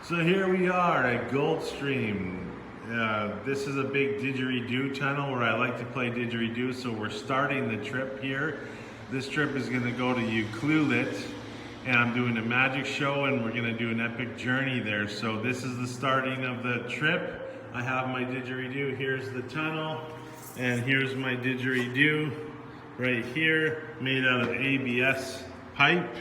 So here we are at Goldstream. This is a big didgeridoo tunnel where I like to play didgeridoo, so we're starting the trip here. This trip is going to go to Ucluelet, and I'm doing a magic show, and we're going to do an epic journey there. So this is the starting of the trip. I have my didgeridoo. Here's the tunnel, and here's my didgeridoo right here, made out of ABS pipe.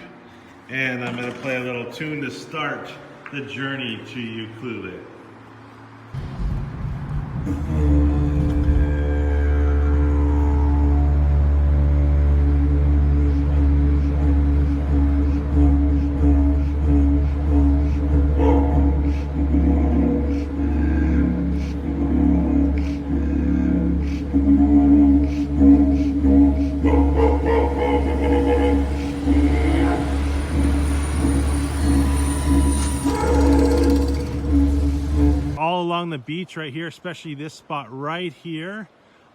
And I'm going to play a little tune to start the journey to Ucluelet. All along the beach right here, especially this spot right here,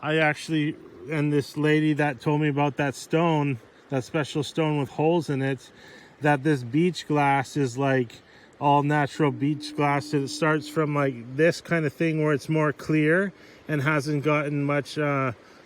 and this lady that told me about that stone, that special stone with holes in it, that this beach glass is like all natural beach glass. It starts from like this kind of thing where it's more clear and hasn't gotten much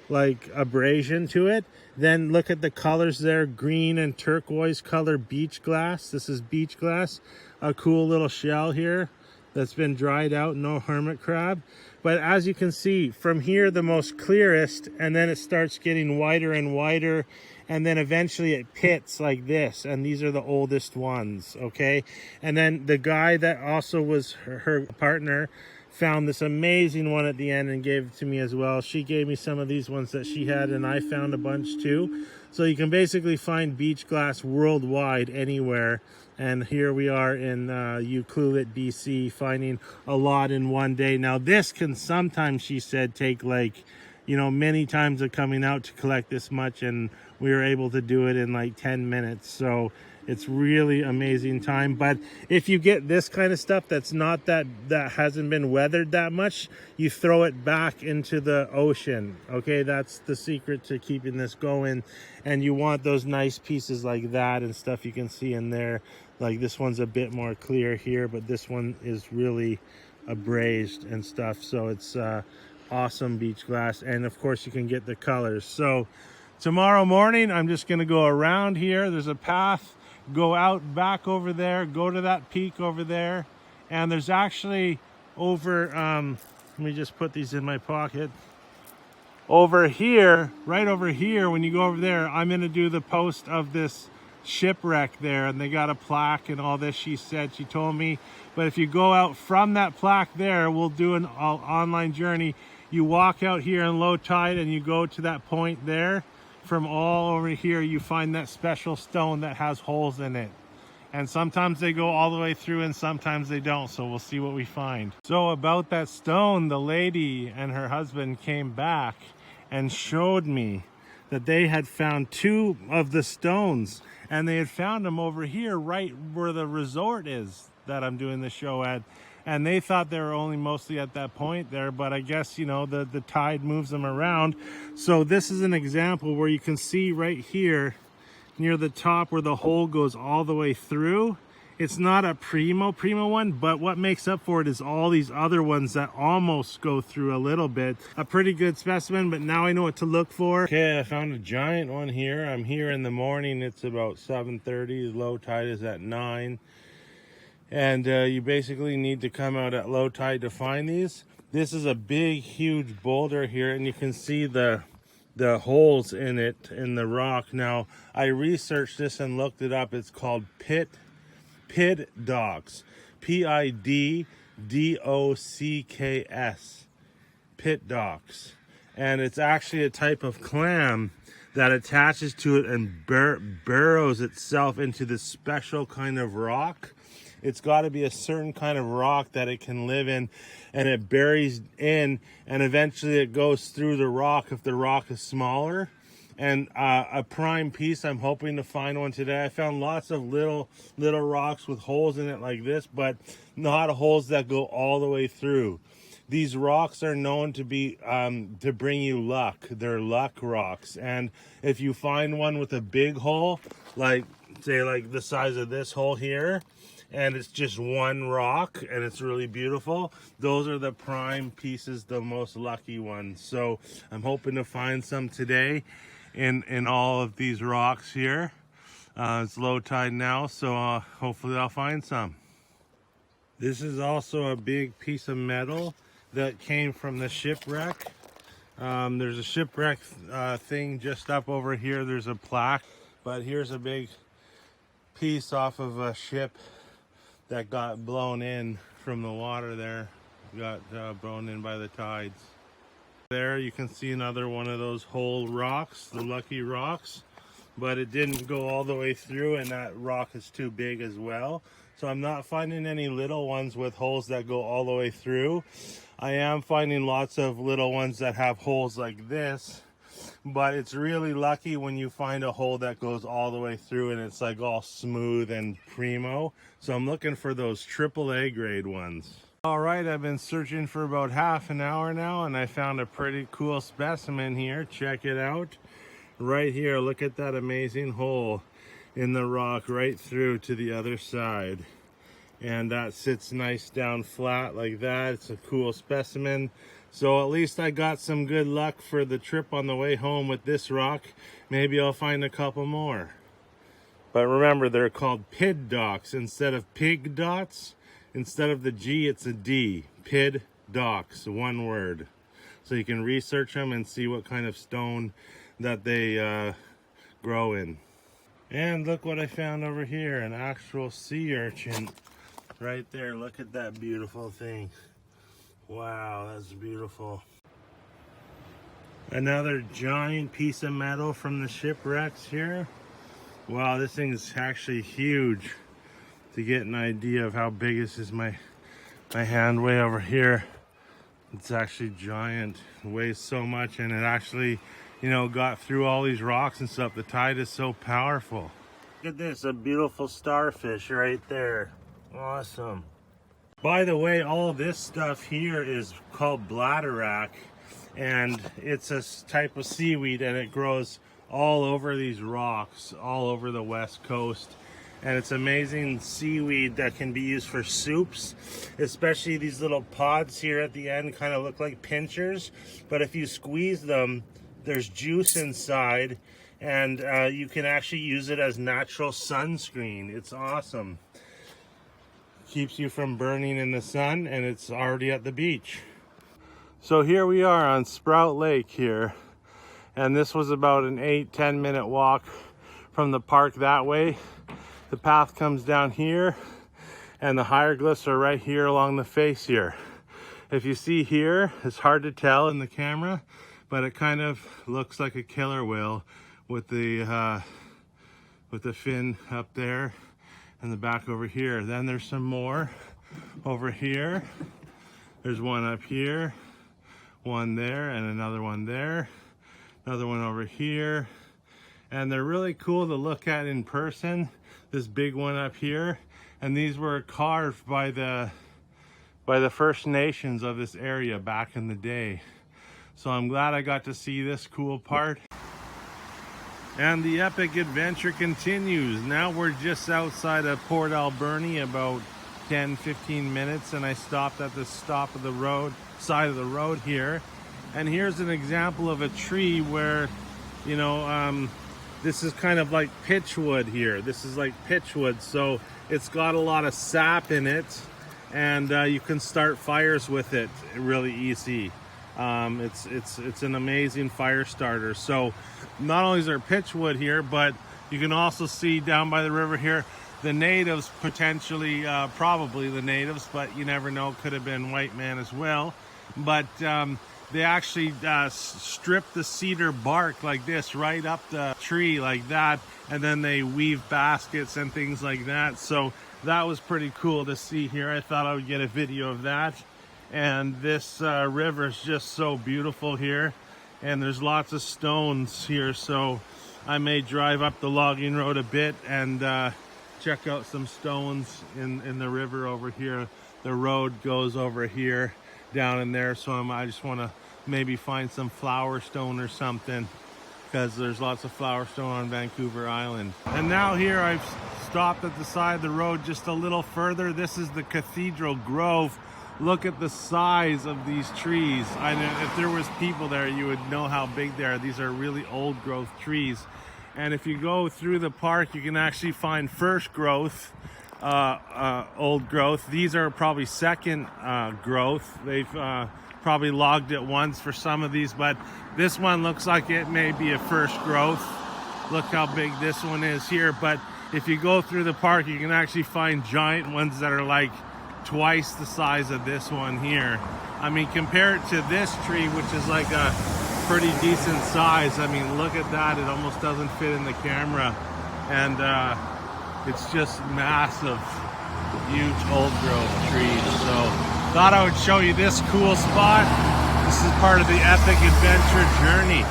like abrasion to it. Then look at the colors there, green and turquoise color beach glass. This is beach glass. A cool little shell here that's been dried out, no hermit crab. But as you can see from here, the most clearest, and then it starts getting wider and wider, and then eventually it pits like this, and these are the oldest ones, okay? And then the guy that also was her partner found this amazing one at the end and gave it to me as well. She gave me some of these ones that she had, and I found a bunch too. So you can basically find beach glass worldwide anywhere. And here we are in Ucluelet, BC, finding a lot in one day. Now this can sometimes, she said, take like, you know, many times of coming out to collect this much, and we were able to do it in like 10 minutes. So it's really amazing time. But if you get this kind of stuff that's not that hasn't been weathered that much, you throw it back into the ocean. Okay, that's the secret to keeping this going. And you want those nice pieces like that and stuff you can see in there. Like this one's a bit more clear here, but this one is really abrased and stuff. So it's awesome beach glass. And of course you can get the colors. So tomorrow morning, I'm just gonna go around here. There's a path, go out back over there, go to that peak over there. And there's actually over, let me just put these in my pocket. Over here, right over here, when you go over there, I'm gonna do the post of this shipwreck there, and they got a plaque and all this, she said, she told me. But if you go out from that plaque there, we'll do an online journey. You walk out here in low tide and you go to that point there. From all over here, you find that special stone that has holes in it. And sometimes they go all the way through and sometimes they don't. So we'll see what we find. So about that stone, the lady and her husband came back and showed me that they had found 2 of the stones, and they had found them over here right where the resort is that I'm doing the show at. And they thought they were only mostly at that point there, but I guess, you know, the tide moves them around. So this is an example where you can see right here near the top where the hole goes all the way through. It's not a primo one, but what makes up for it is all these other ones that almost go through a little bit. A pretty good specimen, but now I know what to look for. Okay, I found a giant one here. I'm here in the morning. It's about 7:30. Low tide is at 9. And you basically need to come out at low tide to find these. This is a big, huge boulder here, and you can see the holes in it, in the rock. Now, I researched this and looked it up. It's called Piddocks. Piddocks. Piddocks. And it's actually a type of clam that attaches to it and burrows itself into this special kind of rock. It's got to be a certain kind of rock that it can live in, and it buries in, and eventually it goes through the rock if the rock is smaller. And a prime piece, I'm hoping to find one today. I found lots of little rocks with holes in it like this, but not holes that go all the way through. These rocks are known to be to bring you luck. They're luck rocks. And if you find one with a big hole, like say like the size of this hole here, and it's just one rock and it's really beautiful. Those are the prime pieces, the most lucky ones. So I'm hoping to find some today in all of these rocks here. It's low tide now, so hopefully I'll find some. This is also a big piece of metal that came from the shipwreck. There's a shipwreck thing just up over here. There's a plaque, but here's a big piece off of a ship that got blown in from the water there. Got blown in by the tides. There you can see another one of those hole rocks, the lucky rocks, but it didn't go all the way through, and that rock is too big as well. So I'm not finding any little ones with holes that go all the way through. I am finding lots of little ones that have holes like this, but it's really lucky when you find a hole that goes all the way through and it's like all smooth and primo. So I'm looking for those AAA grade ones. All right, I've been searching for about half an hour now, and I found a pretty cool specimen here. Check it out. Right here, look at that amazing hole in the rock right through to the other side. And that sits nice down flat like that. It's a cool specimen. So at least I got some good luck for the trip on the way home with this rock. Maybe I'll find a couple more. But remember, they're called Piddocks instead of pig dots. Instead of the G, it's a D. Piddocks, one word. So you can research them and see what kind of stone that they grow in. And look what I found over here, an actual sea urchin right there. Look at that beautiful thing. Wow, that's beautiful. Another giant piece of metal from the shipwrecks here. Wow, this thing is actually huge. To get an idea of how big this is, my hand way over here, it's actually giant. It weighs so much, and it actually, you know, got through all these rocks and stuff. The tide is so powerful. Look at this, a beautiful starfish right there. Awesome. By the way, all this stuff here is called bladderwrack, and it's a type of seaweed, and it grows all over these rocks, all over the west coast. And it's amazing seaweed that can be used for soups, especially these little pods here at the end kind of look like pinchers, but if you squeeze them, there's juice inside, and you can actually use it as natural sunscreen. It's awesome. Keeps you from burning in the sun, and it's already at the beach. So here we are on Sprout Lake here, and this was about an 8-10 minute walk from the park that way. The path comes down here, and the hieroglyphs are right here along the face here. If you see here, it's hard to tell in the camera, but it kind of looks like a killer whale with the fin up there and the back over here. Then there's some more over here. There's one up here, one there, and another one there, another one over here. And they're really cool to look at in person. This big one up here, and these were carved by the First Nations of this area back in the day. So I'm glad I got to see this cool part. And the epic adventure continues. Now we're just outside of Port Alberni, about 10-15 minutes, and I stopped at the stop of the road, side of the road here. And here's an example of a tree where, you know, this is kind of like pitchwood here. This is like pitchwood, so it's got a lot of sap in it, and you can start fires with it really easy. It's an amazing fire starter. So not only is there pitchwood here, but you can also see down by the river here, the natives potentially, probably the natives, but you never know, could have been white man as well. But they actually strip the cedar bark like this right up the tree like that, and then they weave baskets and things like that. So that was pretty cool to see here. I thought I would get a video of that. And this river is just so beautiful here, and there's lots of stones here, so I may drive up the logging road a bit and check out some stones in the river over here. The road goes over here down in there, so I just want to maybe find some flower stone or something because there's lots of flower stone on Vancouver Island. And now here I've stopped at the side of the road just a little further. This is the Cathedral Grove. Look at the size of these trees. I know if there was people there, you would know how big they are. These are really old growth trees. And if you go through the park, you can actually find first growth, old growth. These are probably second growth. They've probably logged it once for some of these, but this one looks like it may be a first growth. Look how big this one is here. But if you go through the park, you can actually find giant ones that are like twice the size of this one here. I mean, compare it to this tree, which is like a pretty decent size. I mean, look at that. It almost doesn't fit in the camera. And it's just massive, huge old growth trees. So thought I would show you this cool spot. This is part of the epic adventure journey.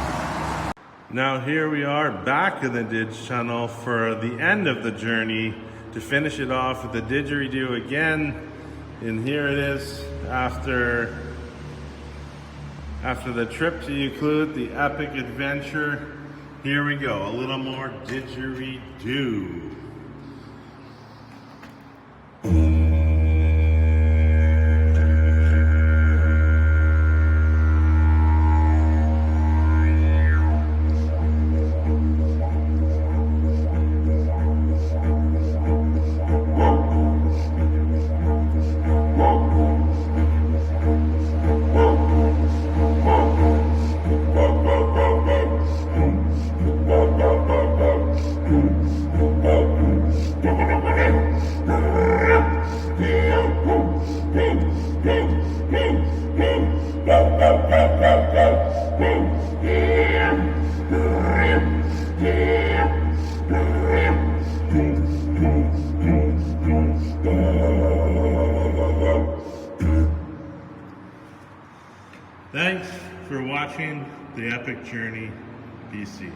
Now here we are back in the Didge Tunnel for the end of the journey, to finish it off with the didgeridoo again. And here it is after the trip to Ucluelet, the epic adventure. Here we go, a little more didgeridoo. Thanks for watching the epic journey, BC.